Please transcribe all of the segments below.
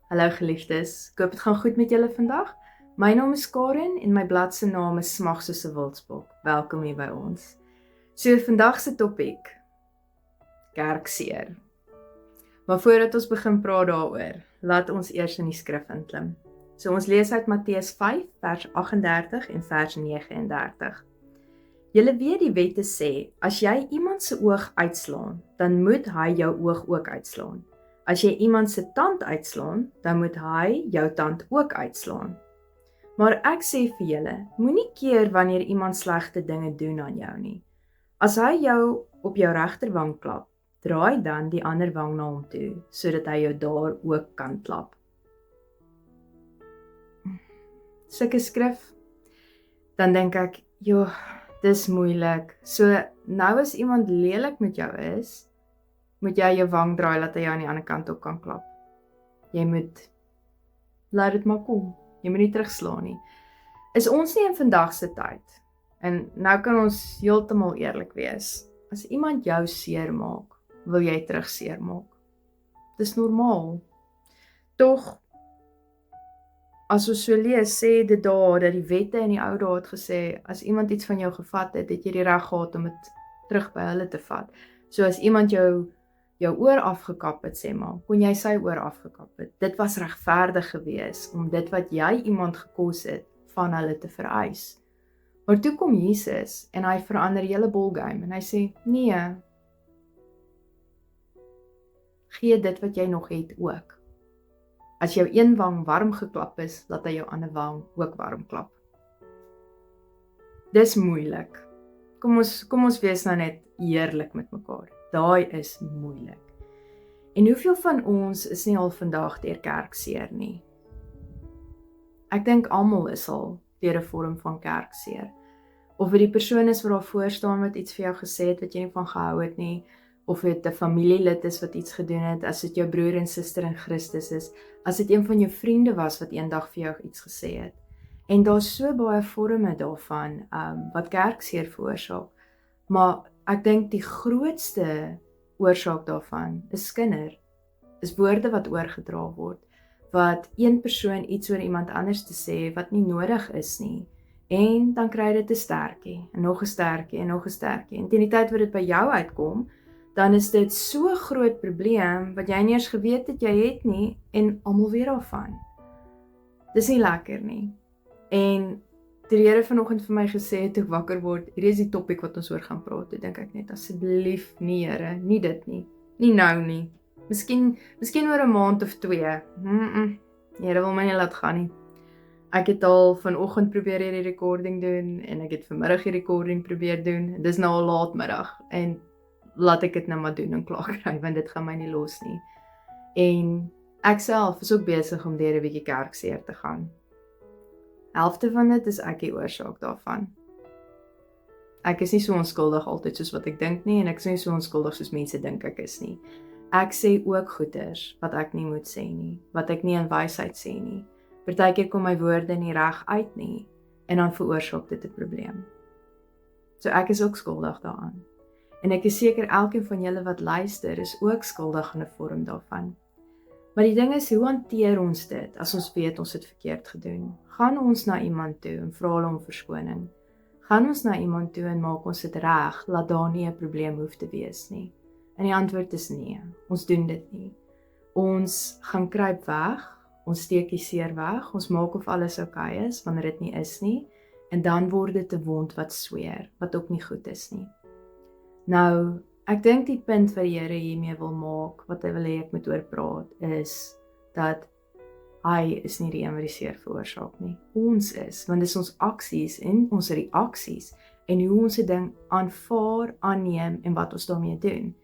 Hallo geliefdes, ek hoop dit gaan goed met julle vandag. My naam is Karen en my blad se naam is Smag soos 'n wildspok. Welkom hier by ons. So vandag se topik, kerkseer. Maar voordat ons begin praat daaroor, laat ons eers in die skrif inklim. So ons lees uit Matteus 5 vers 38 en vers 39. Julle weet die wette sê, as jy iemand se oog uitslaan, dan moet hy jou oog ook uitslaan. As jy iemand se tand uitslaan, dan moet hy jou tand ook uitslaan. Maar ek sê vir julle, moenie keer wanneer iemand slegte dinge doen aan jou nie. As hy jou op jou regterwang klap, draai dan die ander wang na hom toe, sodat hy jou daar ook kan klap. Sulke skrif, dan dink ek, joh, dis moeilik. So nou as iemand lelik met jou is, moet jy jou wang draai, dat hy jou aan die ander kant op kan klap. Jy moet, laat dit maar kom. Jy moet nie terugslaan nie. Is ons nie in vandag se tyd? En nou kan ons heeltemal eerlik wees. As iemand jou seer maak, wil jy terug seer maak. Dis normaal. Tog, as ons so lees, sê dit daar, dat die wette in die ou dae het gesê, as iemand iets van jou gevat het, het jy die reg gehad om dit terug by hulle te vat. So as iemand jou oor afgekap het, sê maar, kon jy sy oor afgekap het. Dit was regverdig gewees, om dit wat jy iemand gekos het, van hulle te vereis. Maar toe kom Jesus, en hy verander hele ballgame, en hy sê, nee, gee dit wat jy nog het ook. As jou een wang warm geklap is, laat hy jou ander wang ook warm klap. Dis moeilik. Kom ons wees nou net eerlik met mekaar. Daai is moeilik. En hoeveel van ons is nie al vandag deur kerkseer nie? Ek dink almal is al deur 'n vorm van kerkseer. Of dit die persoon is wat daar voor staan wat iets vir jou gesê het wat jy nie van gehou het nie, of dit 'n familielid is wat iets gedoen het, as dit jou broer en suster in Christus is, as dit een van jou vriende was wat eendag vir jou iets gesê het. En daar's so baie vorme daarvan wat kerkseer veroorsaak. Maar ek dink die grootste oorsaak daarvan is skinder, is woorde wat oorgedra word, wat een persoon iets oor iemand anders te sê wat nie nodig is nie, en dan kry dit 'n stertjie, en nog 'n stertjie, en nog 'n stertjie, en teen die tyd wat dit by jou uitkom, dan is dit so groot probleem, wat jy nie eens geweet het jy het nie, en almal weet daarvan. Dis nie lekker nie. En toe die Here vanoggend vir my gesê het, toe ek wakker word, hierdie is die topik wat ons oor gaan praat, toe dink ek net, asseblief nie Here, nie dit nie, nie nou nie, miskien oor 'n maand of 2, die Here wil my nie laat gaan nie. Ek het al vanoggend probeer hierdie recording doen, en ek het vanmiddag die recording probeer doen, dis nou al laatmiddag, en laat ek dit nou maar doen en klaar kry, want dit gaan my nie los nie. En ek self is ook besig om deur 'n bietjie kerkseer te gaan. Helfte van dit is ek die oorsaak daarvan. Ek is nie so onskuldig altyd soos wat ek dink nie, en ek is nie so onskuldig soos mense dink ek is nie. Ek sê ook goeders wat ek nie moet sê nie, wat ek nie in wysheid sê nie. Partykeer kom my woorde nie reg uit nie, en dan veroorsaak dit 'n probleem. So ek is ook skuldig daaraan. En ek is seker elkeen van julle wat luister is ook skuldig aan 'n vorm daarvan. Maar die ding is, hoe hanteer ons dit as ons weet ons het verkeerd gedoen? Gaan ons na iemand toe en vra hulle om verskoning? Gaan ons na iemand toe en maak ons dit reg, laat daar nie 'n probleem hoef te wees nie? En die antwoord is nee, ons doen dit nie. Ons gaan kruip weg, ons steek die seer weg, ons maak of alles oukei is, wanneer dit nie is nie, en dan word dit 'n wond wat sweer, wat ook nie goed is nie. Nou, ek dink die punt wat die Here hiermee wil maak, wat hy wil hê ek moet oor praat, is dat hy is nie die een wat die seer veroorsaak nie. Ons is, want dis ons aksies en ons reaksies, en hoe ons 'n ding aanvaar, aanneem, en wat ons daarmee doen.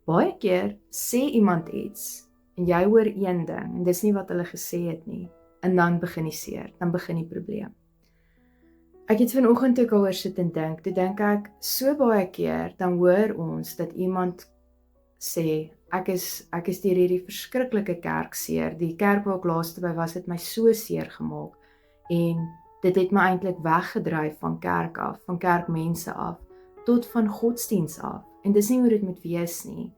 Baie keer sê iemand iets, en jy hoor een ding, en dis nie wat hulle gesê het nie, en dan begin die seer, dan begin die probleem. Ek het vanoggend ook oor sit en dink, toe dink ek, so baie keer, dan hoor ons dat iemand sê, ek is deur hierdie verskriklike kerkseer, die kerk waar ek laaste by was, het my so seer gemaak, en dit het my eintlik weggedryf van kerk af, van kerkmense af, tot van godsdiens af, en dis nie hoe dit moet wees nie.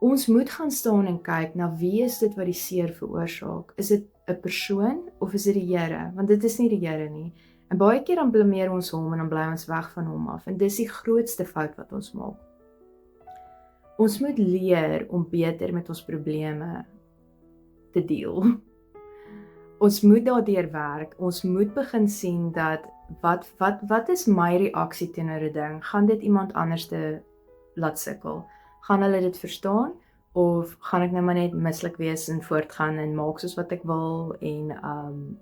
Ons moet gaan staan en kyk na wie is dit wat die seer veroorsaak. Is dit 'n persoon of is dit die Here? Want dit is nie die Here nie. En baie keer dan blameer ons hom en dan bly ons weg van hom af. En dis die grootste fout wat ons maak. Ons moet leer om beter met ons probleme te deel. Ons moet daardeur werk. Ons moet begin sien dat wat is my reaksie teenoor 'n ding? Gaan dit iemand anders te laat sukkel? Gaan hulle dit verstaan? Of gaan ek nou maar net mislik wees en voortgaan en maak soos wat ek wil en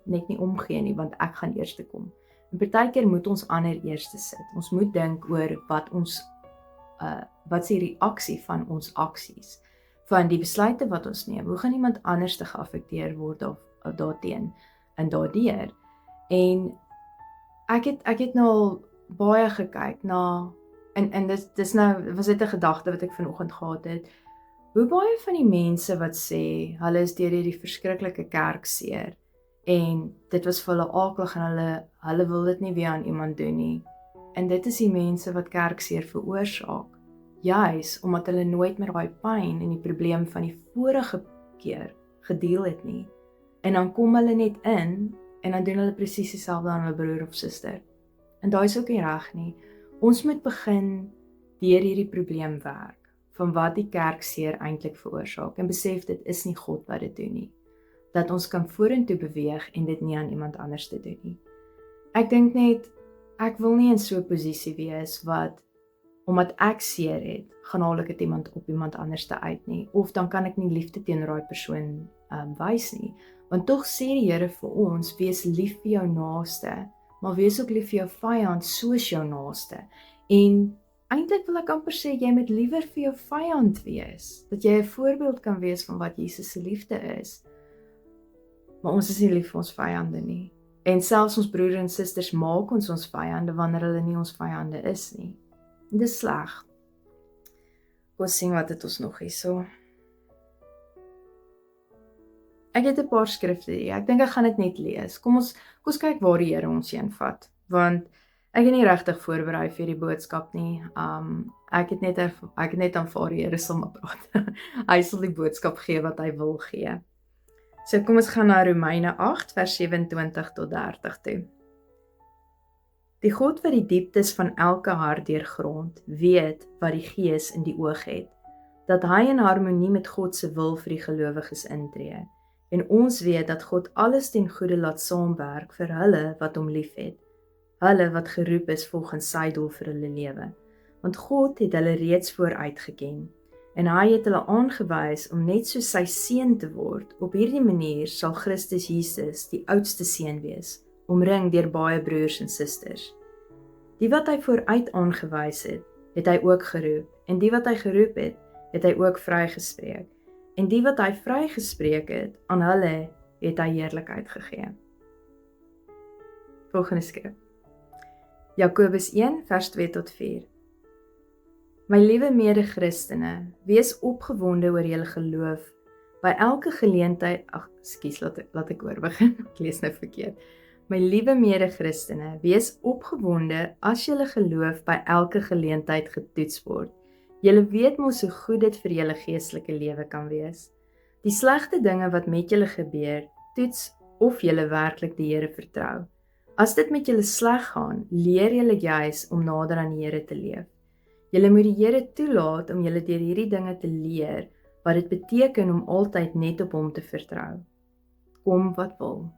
net nie omgee nie, want ek gaan eerste kom. En partykeer moet ons ander eerste sit. Ons moet dink oor wat is die reaksie van ons aksies, van die besluite wat ons neem. Hoe gaan iemand anders te geaffekteer word of daarteen en daardeur? En ek het nou al baie gekyk na en dis nou was dit 'n gedagte wat ek vanoggend gehad het. Hoe baie van die mense wat sê hulle is deur hierdie verskriklike kerkseer en dit was vir hulle akelig en hulle wil dit nie weer aan iemand doen nie. En dit is die mense wat kerkseer veroorsaak. Juis omdat hulle nooit met daai pyn en die probleem van die vorige keer gedeel het nie. En dan kom hulle net in en dan doen hulle presies dieselfde aan hulle broer of suster. En daai is ook nie reg nie. Ons moet begin deur hierdie probleem werk van wat die kerkseer eintlik veroorsaak en besef dit is nie God wat dit doen nie. Dat ons kan vorentoe beweeg en dit nie aan iemand anders te doen nie. Ek dink net ek wil nie in so 'n posisie wees wat omdat ek seer het, gaan haal ek dit op iemand anders te uit nie, of dan kan ek nie liefde teenoor daai persoon wys nie. Want tog sê die Here vir ons, wees lief vir jou naaste, maar wees ook lief vir jou vyand soos jou naaste. En eintlik wil ek amper sê, jy moet liewer vir jou vyand wees, dat jy 'n voorbeeld kan wees van wat Jesus se liefde is. Maar ons is nie lief vir ons vyande nie. En selfs ons broers en susters maak ons vyande wanneer hulle nie ons vyande is nie. Dis sleg. Kom sien wat het ons nog hierso. Ek het 'n paar skrifte hier. Ek dink ek gaan dit net lees. Kom ons kyk waar die Here ons heen vat, want ek het nie regtig voorberei vir die boodskap nie. Ek het net aanvaar die Here sal maar praat. Hy sal die boodskap gee wat hy wil gee. So kom ons gaan na Romeine 8 vers 27 tot 30 toe. Die God wat die dieptes van elke hart deurgrond, weet wat die Gees in die oog het, dat hy in harmonie met God se wil vir die gelowiges intree. En ons weet dat God alles ten goeie laat saamwerk vir hulle wat hom liefhet, hulle wat geroep is volgens sy doel vir hulle lewe. Want God het hulle reeds vooruit geken, en hy het hulle aangewys om net soos sy seun te word. Op hierdie manier sal Christus Jesus die oudste seun wees, omring deur baie broers en susters. Die wat hy vooruit aangewys het, het hy ook geroep, en die wat hy geroep het, het hy ook vrygespreek. En die wat hy vrygespreek het, aan hulle het hy heerlikheid gegee. Volgende skrif. Jakobus 1 vers 2 tot 4. My liewe mede-Christene, wees opgewonde oor julle geloof. By elke geleentheid, laat ek oorbegin, ek lees nou verkeerd. My liewe mede-Christene, wees opgewonde as julle geloof by elke geleentheid getoets word. Julle weet mos hoe goed dit vir julle geestelike lewe kan wees. Die slegte dinge wat met julle gebeur, toets of julle werklik die Here vertrou. As dit met julle sleg gaan, leer julle juis om nader aan die Here te leef. Julle moet die Here toelaat om julle deur hierdie dinge te leer, wat dit beteken om altyd net op hom te vertrou. Kom wat wil.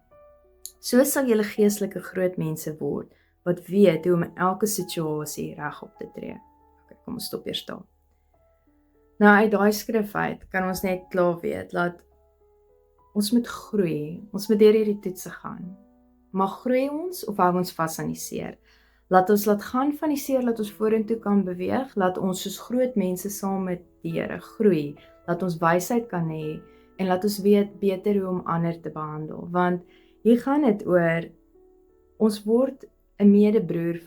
So sal julle geestelike groot mense word, wat weet hoe om in elke situasie reg op te tree. Okay, kom ons stop eers daar. Nou uit daai skrif uit kan ons net klaar weet dat ons moet groei, ons moet deur hierdie toetse gaan. Maar groei ons of hou ons vas aan die seer? Laat ons laat gaan van die seer, laat ons vorentoe kan beweeg, laat ons soos groot mense saam met die Here groei, laat ons wysheid kan hê en laat ons weet beter hoe om ander te behandel. Want hier gaan dit oor, ons word 'n medebroer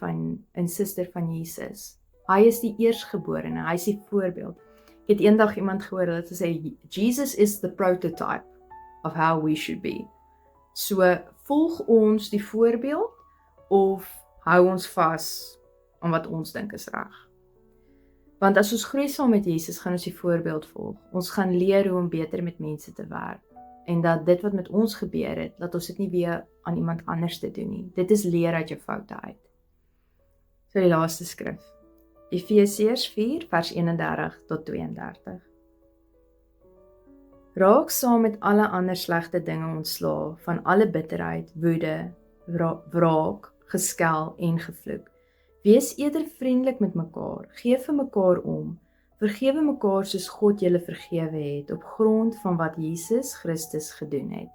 en suster van Jesus. Hy is die eersgeborene, hy is die voorbeeld. Ek het eendag iemand gehoor dat hy sê, Jesus is the prototype of how we should be. So, volg ons die voorbeeld of hou ons vas aan wat ons dink is reg? Want as ons groei saam met Jesus, gaan ons die voorbeeld volg. Ons gaan leer hoe om beter met mense te werk. En dat dit wat met ons gebeur het, dat ons dit nie weer aan iemand anders te doen nie. Dit is leer uit jou foute uit. So die laaste skrif. Efesiërs 4 vers 31 tot 32. Raak saam met alle ander slegte dinge ontslae van alle bitterheid, woede, wraak, geskel en gevloek. Wees eerder vriendelik met mekaar, gee vir mekaar om, vergewe mekaar soos God julle vergewe het, op grond van wat Jesus Christus gedoen het.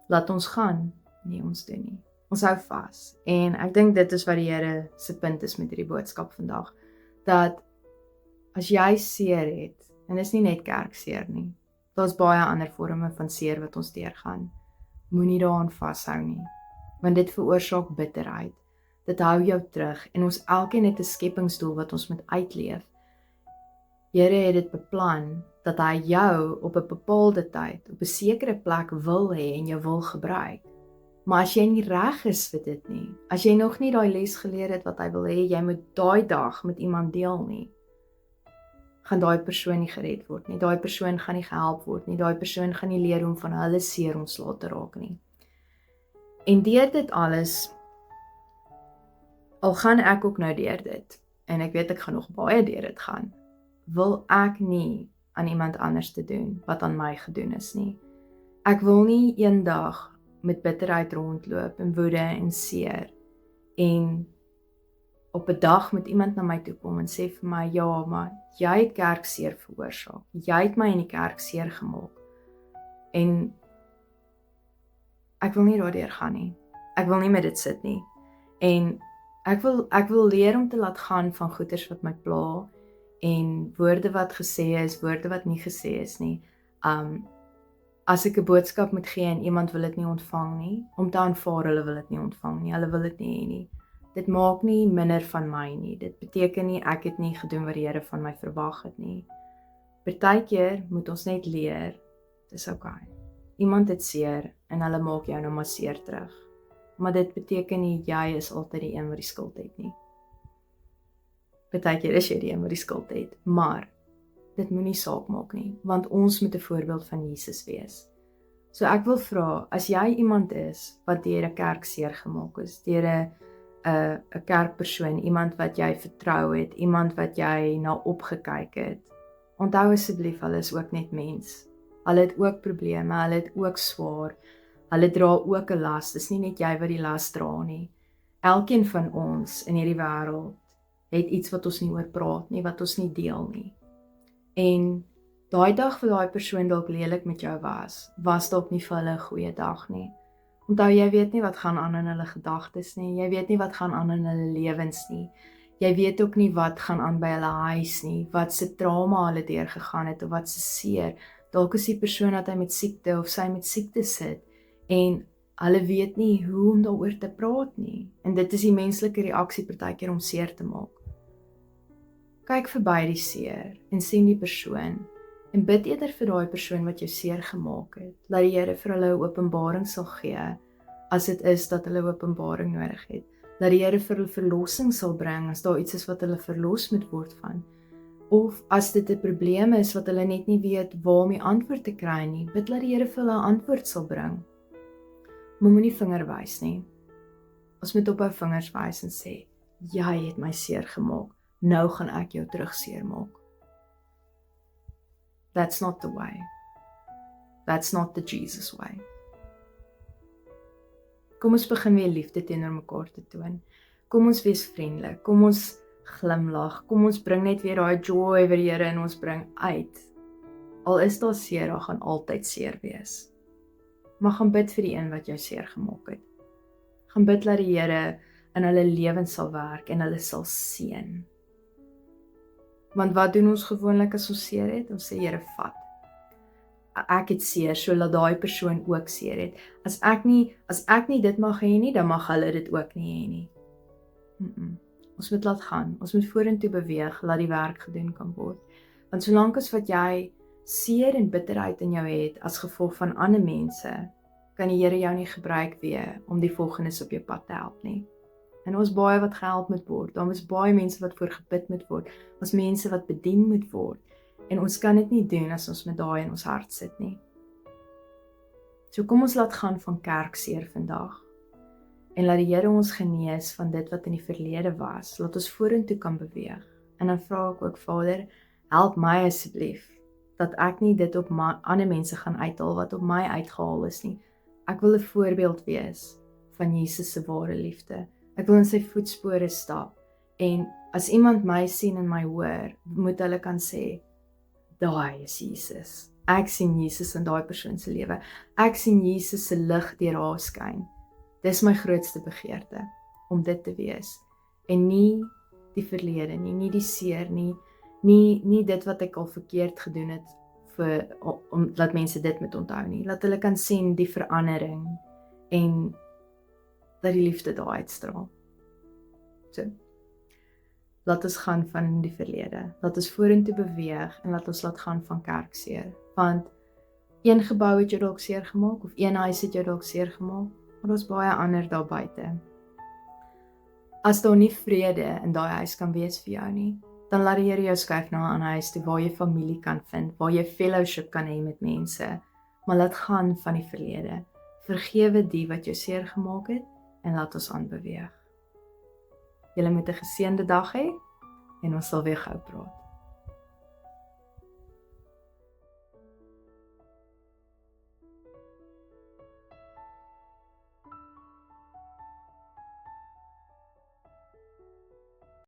Laat ons gaan, nie ons doen nie. Ons hou vas. En ek dink dit is wat die Here se punt is met hierdie boodskap vandag, dat as jy seer het, en dis nie net kerkseer nie, daar's baie ander vorme van seer wat ons deurgaan, moenie daaraan vashou nie, want dit veroorsaak bitterheid, dit hou jou terug, en ons elkeen het 'n skepingsdoel wat ons moet uitleef. Here het dit beplan, dat hy jou op 'n bepaalde tyd, op 'n sekere plek wil hê en jou wil gebruik. Maar as jy nie reg is vir dit nie, as jy nog nie daai les geleer het wat hy wil hê, jy moet daai dag met iemand deel nie, gaan daai persoon nie gered word nie, daai persoon gaan nie gehelp word nie, daai persoon gaan nie leer om van hulle seer ontslae te raak nie. En deur dit alles, al gaan ek ook nou deur dit, en ek weet ek gaan nog baie deur dit gaan, wil ek nie aan iemand anders te doen wat aan my gedoen is nie. Ek wil nie eendag met bitterheid rondloop en woede en seer en op 'n dag met iemand na my toe kom en sê vir my, ja, maar jy het kerkseer veroorsaak. Jy het my in die kerk seer gemaak. En ek wil nie daardeur gaan nie. Ek wil nie met dit sit nie. En ek wil leer om te laat gaan van goeters wat my pla en woorde wat gesê is, woorde wat nie gesê is nie. As ek 'n boodskap moet gee en iemand wil dit nie ontvang nie, om te aanvaar hulle wil dit nie ontvang nie, hulle wil dit nie hê nie. Dit maak nie minder van my nie. Dit beteken nie ek het nie gedoen wat die Here van my verwag het nie. Partykeer moet ons net leer, dis okay. Iemand het seer en hulle maak jou nou maar seer terug. Maar dit beteken nie jy is altyd die een wat die skuld het nie. Partykeer is jy die een wat die skuld het, maar dit moenie saak maak nie, want ons moet 'n voorbeeld van Jesus wees. So ek wil vra, as jy iemand is wat deur 'n kerk seer gemaak is, deur 'n kerkpersoon, iemand wat jy vertrou het, iemand wat jy na opgekyk het, onthou asseblief, hulle is ook net mens. Hulle het ook probleme, hulle het ook swaar, hulle dra ook 'n las, dis nie net jy wat die las dra nie. Elkeen van ons in hierdie wêreld het iets wat ons nie oor praat nie, wat ons nie deel nie. En daai dag vir daai persoon dalk lelik met jou was dalk nie vir hulle 'n goeie dag nie. Onthou, jy weet nie wat gaan aan in hulle gedagtes nie, jy weet nie wat gaan aan in hulle lewens nie, jy weet ook nie wat gaan aan by hulle huis nie, wat se trauma hulle deurgegaan het, of wat se seer. Dalk is die persoon dat hy met siekte of sy met siekte sit, en hulle weet nie hoe om daaroor te praat nie, en dit is die menslike reaksie partykeer om seer te maak. Kyk verby die seer, en sien die persoon, en bid eerder vir daai persoon wat jou seer gemaak het, dat die Here vir hulle 'n openbaring sal gee, as dit is dat hulle 'n openbaring nodig het, dat die Here vir hulle verlossing sal bring, as daar iets is wat hulle verlos moet word van, of as dit 'n probleem is wat hulle net nie weet waar om die antwoord te kry nie, bid dat die Here vir hulle 'n antwoord sal bring. Maar moenie vinger wys nie. Ons moet ophou vingers wys en sê, jy het my seer gemaak, nou gaan ek jou terug seer maak. That's not the way. That's not the Jesus way. Kom ons begin weer liefde teenoor mekaar te toon. Kom ons wees vriendelik, kom ons glimlag, kom ons bring net weer daai joy wat die Here in ons bring uit. Al is daar seer, daar gaan altyd seer wees. Maar gaan bid vir die een wat jou seer gemaak het. Gaan bid dat die Here in hulle lewens sal werk en hulle sal seën. Want wat doen ons gewoonlik as ons seer het? Ons sê, Here, vat. Ek het seer, so laat daai persoon ook seer het. As ek nie dit mag hê nie, dan mag hulle dit ook nie hê nie. Ons moet laat gaan, ons moet vorentoe beweeg, laat die werk gedoen kan word. Want solank as wat jy seer en bitterheid in jou het, as gevolg van ander mense, kan die Here jou nie gebruik weer, om die volgendes op jou pad te help nie. En ons baie wat gehelp moet word. Daar is baie mense wat voor gebid moet word. Ons mense wat bedien moet word. En ons kan dit nie doen as ons met daai in ons hart sit nie. So kom ons laat gaan van kerkseer vandag. En laat die Here ons genees van dit wat in die verlede was. Laat ons vorentoe kan beweeg. En dan vra ek ook, Vader, help my asseblief, dat ek nie dit op ander mense gaan uithaal wat op my uitgehaal is nie. Ek wil 'n voorbeeld wees van Jesus se ware liefde. Ek wil in sy voetspore stap. En as iemand my sien en my hoor, moet hulle kan sê, daai is Jesus. Ek sien Jesus in daai persoon se lewe. Ek sien Jesus se lig deur haar skyn. Dis my grootste begeerte, om dit te wees. En nie die verlede nie die seer nie dit wat ek al verkeerd gedoen het, om laat mense dit moet onthou nie. Laat hulle kan sien die verandering, en dat die liefde daar uitstraal. So, laat ons gaan van die verlede, laat ons vorentoe beweeg, en laat ons laat gaan van kerkseer, want een gebou het jou dalk seer gemaak, of een huis het jou dalk seer gemaak, maar ons baie ander daar buite. As daar nie vrede in daai huis kan wees vir jou nie, dan laat die Here jou skuif na 'n huis toe waar jy familie kan vind, waar jy fellowship kan hê met mense, maar laat gaan van die verlede. Vergewe die wat jou seer gemaak het, en laat ons aanbeweeg. Julle moet 'n geseënde dag hê, en ons sal weer gou praat.